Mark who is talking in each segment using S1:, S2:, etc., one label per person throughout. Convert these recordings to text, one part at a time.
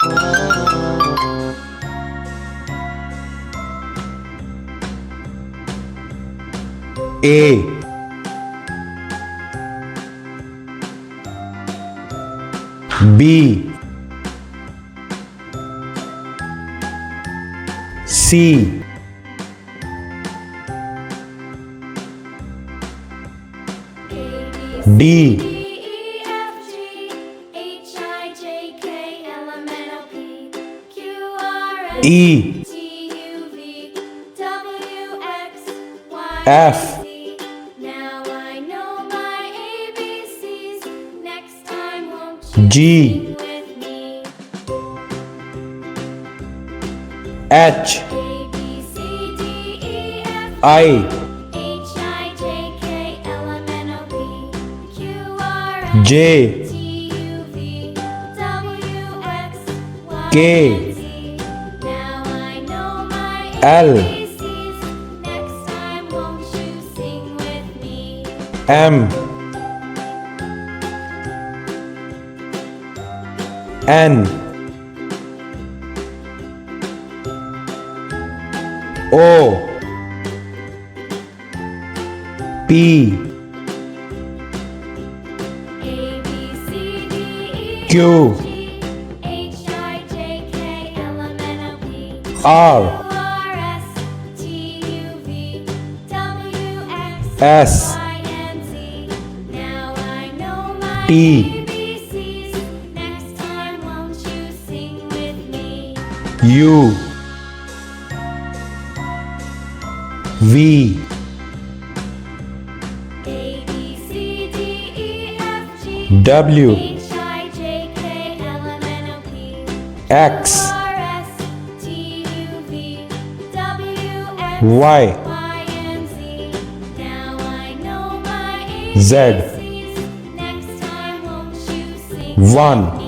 S1: A, B, C, D, E, F, G, H, I, J, K, L, M, N, O, P, Q, R, S, T, U, V, W, X, Y, Z, 1,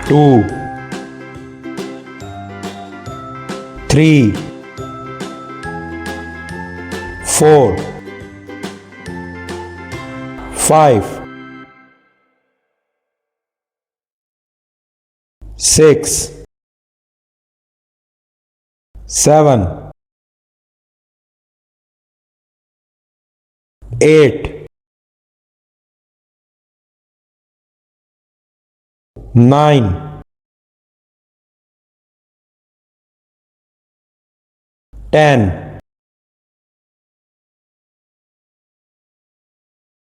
S1: 2, 3, 4, 5, 6, 7, 8, 9, 10,